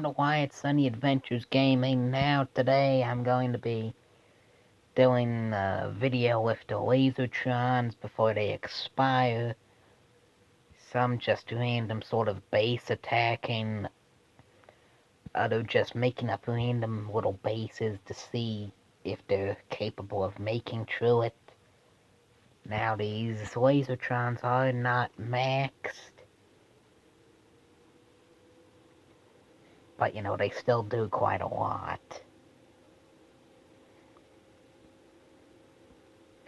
To Wyatt Sunny Adventures Gaming. Now today I'm going to be doing a video with the lazortrons before they expire. Some just random sort of base attacking, other just making up random little bases to see if they're capable of making through it. Now these lazortrons are not maxed, but you know, they still do quite a lot.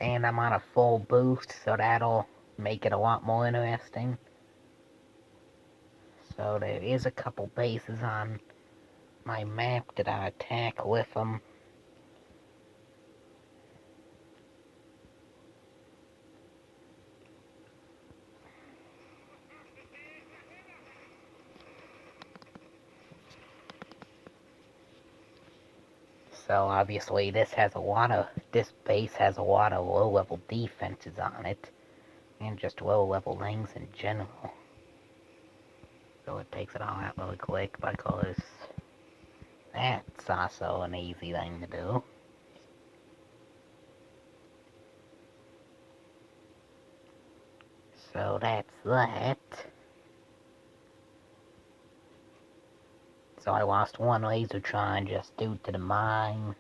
And I'm on a full boost, so that'll make it a lot more interesting. So there is a couple bases on my map that I attack with them. So obviously this base has a lot of low-level defenses on it, and just low-level things in general. So it takes it all out really quick, because that's also an easy thing to do. So that's that. So I lost one lazortron just due to the mine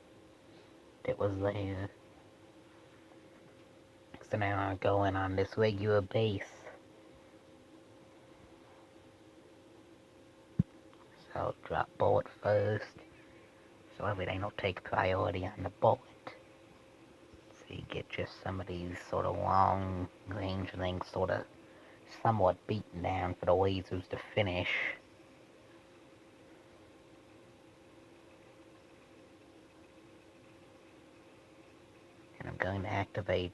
that was there. So now I'm going on this regular base. So drop bullet first, so everything will take priority on the bullet. So you get just some of these sort of long range things sort of somewhat beaten down for the lasers to finish. And I'm going to activate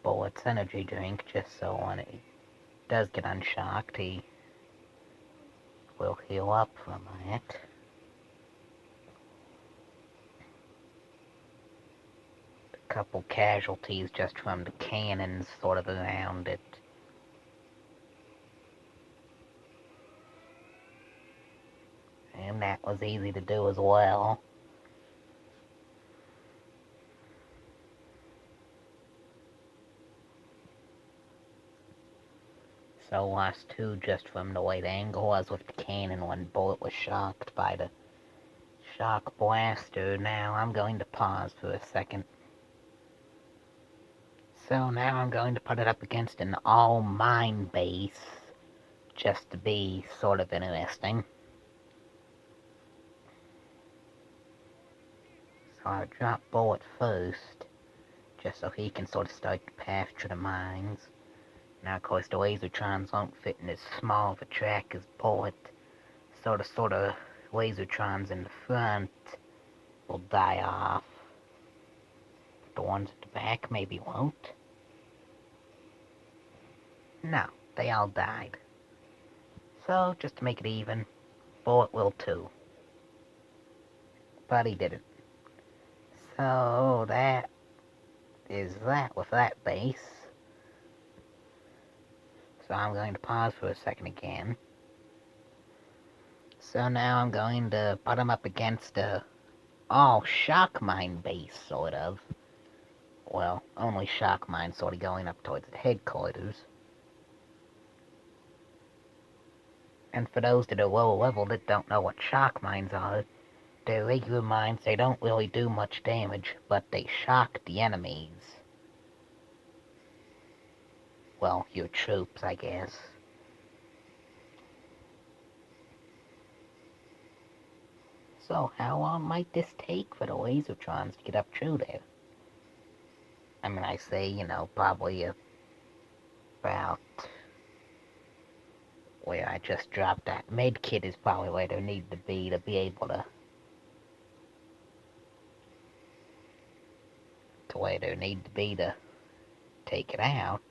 Bullet's energy drink just so when it does get unshocked, he will heal up from it. A couple casualties just from the cannons sort of around it. And that was easy to do as well. So lost two just from the way the angle was with the cannon when Bullet was shocked by the shock blaster. Now I'm going to pause for a second. So now I'm going to put it up against an all-mine base, just to be sort of interesting. So I'll drop Bullet first, just so he can sort of start the path to the mines. Now, of course, the lazortrons won't fit in as small of a track as Bullet, so the sort of lazortrons in the front will die off. The ones at the back maybe won't. No, they all died. So, just to make it even, Bullet will too. But he didn't. So, that is that with that base. So I'm going to pause for a second again. So now I'm going to put him up against a all-shock mine base, sort of. Well, only shock mine sort of going up towards the headquarters. And for those that are low level that don't know what shock mines are, they're regular mines. They don't really do much damage, but they shock the enemies. Well, your troops, I guess. So, how long might this take for the lazortrons to get up through there? I mean, I say, you know, probably about where I just dropped that medkit is probably where they need to be able to where they need to be to take it out.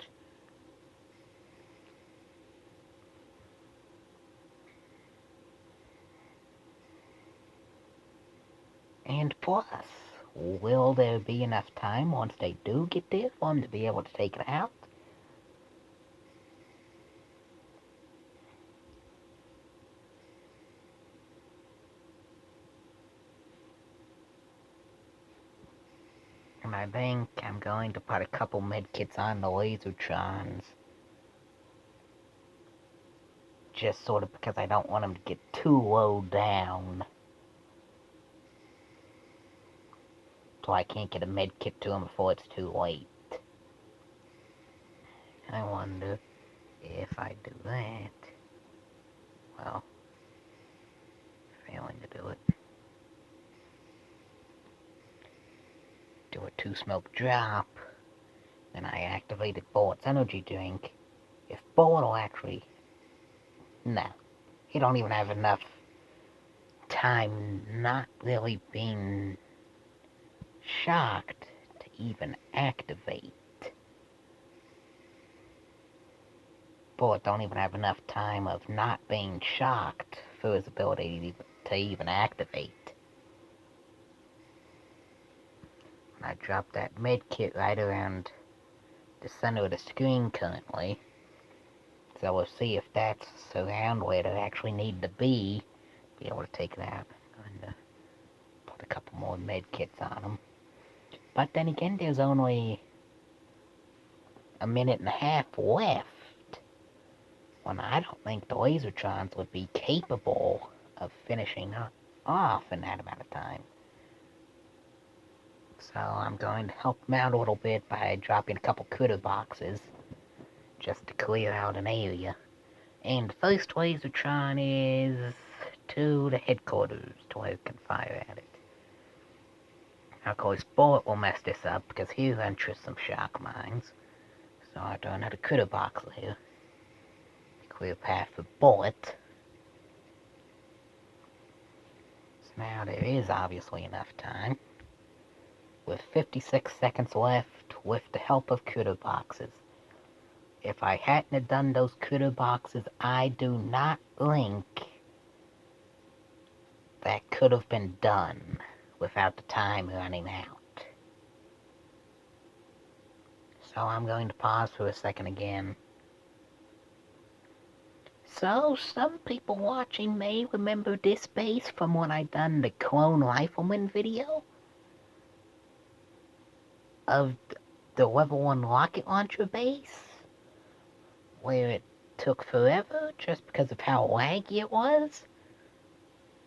And plus, will there be enough time once they do get there for them to be able to take it out? And I think I'm going to put a couple medkits on the lazortrons. Just sort of because I don't want them to get too low down. So I can't get a medkit to them before it's too late. I wonder if I do that. Well, failing to do it. Do a 2-smoke drop. Then I activated Bullet's energy drink. If Bullet will actually... No. He don't even have enough time not really being shocked to even activate. Bullet don't even have enough time of not being shocked for his ability to even activate. I dropped that medkit right around the center of the screen currently. So we'll see if that's around where it actually need to be able to take it out. I'm going to put a couple more medkits on them. But then again, there's only a minute and a half left. When I don't think the lazortrons would be capable of finishing off in that amount of time. So I'm going to help them out a little bit by dropping a couple critter boxes just to clear out an area. And the first lazortron is to the headquarters to where it can fire at it. Now, of course, Bullet will mess this up because he's enters some shock mines. So I have to run out of critter box here. Clear path for Bullet. So now there is obviously enough time. With 56 seconds left with the help of critter boxes. If I hadn't have done those critter boxes, I do not think that could have been done without the time running out. So I'm going to pause for a second again. So, some people watching may remember this base from when I done the Clone Rifleman video of the level 1 rocket launcher base, where it took forever just because of how laggy it was.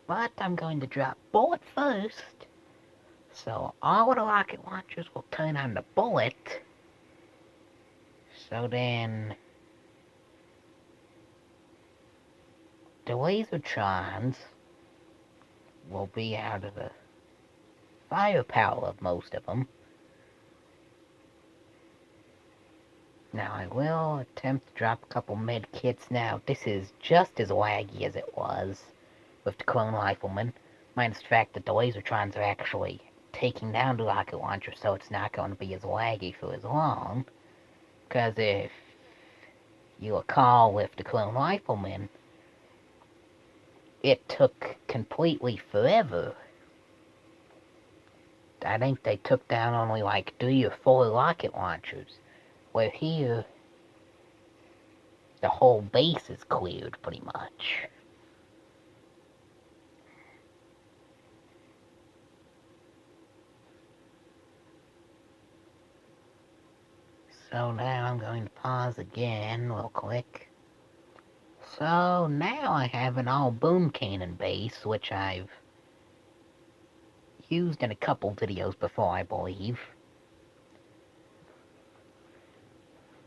But I'm going to drop Bullet first, so all of the rocket launchers will turn on the Bullet. So then the lazortrons will be out of the firepower of most of them. Now I will attempt to drop a couple med kits. Now this is just as laggy as it was with the Clone Rifleman, minus the fact that the lazortrons are actually taking down the rocket launcher, so it's not going to be as laggy for as long. Because if you recall with the Clone Rifleman, it took completely forever. I think they took down only like 3 or 4 rocket launchers. Where here, the whole base is cleared pretty much. So now I'm going to pause again real quick. So now I have an all boom cannon base, which I've used in a couple videos before, I believe.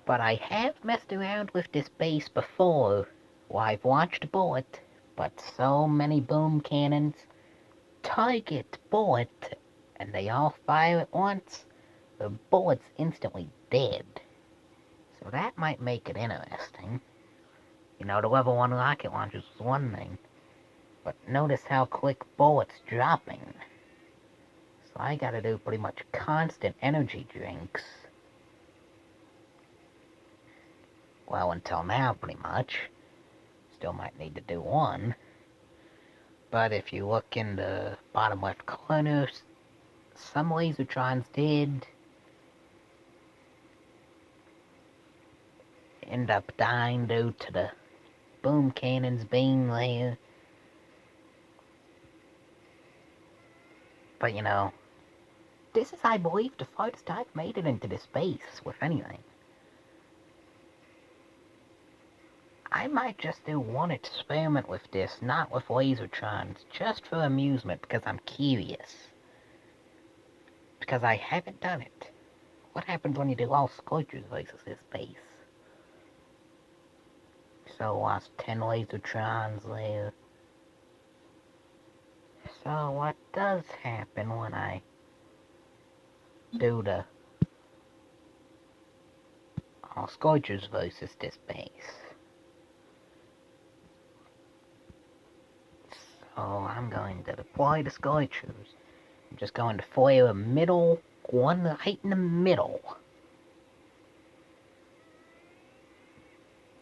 But I have messed around with this base before, where I've launched Bullet, but so many boom cannons target Bullet, and they all fire at once, the Bullet's instantly dead. So that might make it interesting. You know, the level 1 rocket launchers is one thing, but notice how quick Bullet's dropping. So I gotta do pretty much constant energy drinks. Well, until now, pretty much. Still might need to do one. But if you look in the bottom left corner, some lazortrons did end up dying due to the boom cannons being there. But you know, This is, I believe, the farthest I've made it into this base with anything. I might just do one experiment with this, not with lazortrons, just for amusement, because I'm curious. Because I haven't done it. What happens when you do all sculptures versus this base? So lost 10 lazortrons there. So what does happen when I do the all sculptures versus this base? So I'm going to deploy the sculptures. I'm just going to fire a middle, one right in the middle.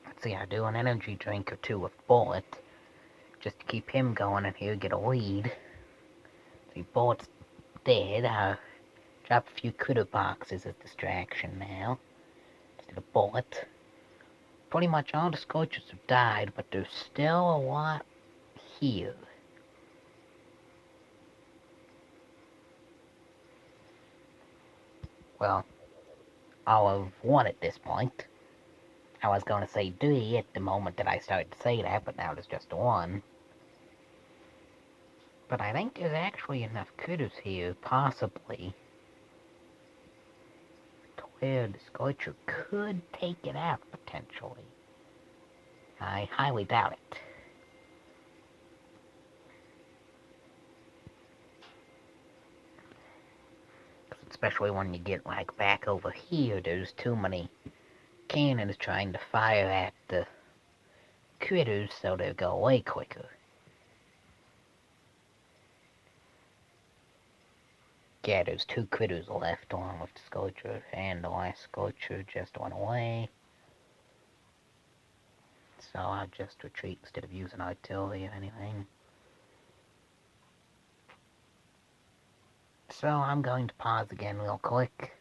Let's see, I do an energy drink or two with Bullet, just to keep him going and he'll get a lead. See, Bullet's dead. I'll drop a few critter boxes as distraction now, instead of Bullet. Pretty much all the sculptures have died, but there's still a lot here. Well, all of one at this point. I was going to say D at the moment that I started to say that, but now there's just one. But I think there's actually enough critters here, possibly, to where the sculpture could take it out, potentially. I highly doubt it. Especially when you get, like, back over here, there's too many cannons trying to fire at the critters, so they'll go away quicker. Yeah, there's 2 critters left along with the sculpture, and the last sculpture just went away. So I'll just retreat instead of using artillery or anything. So I'm going to pause again real quick.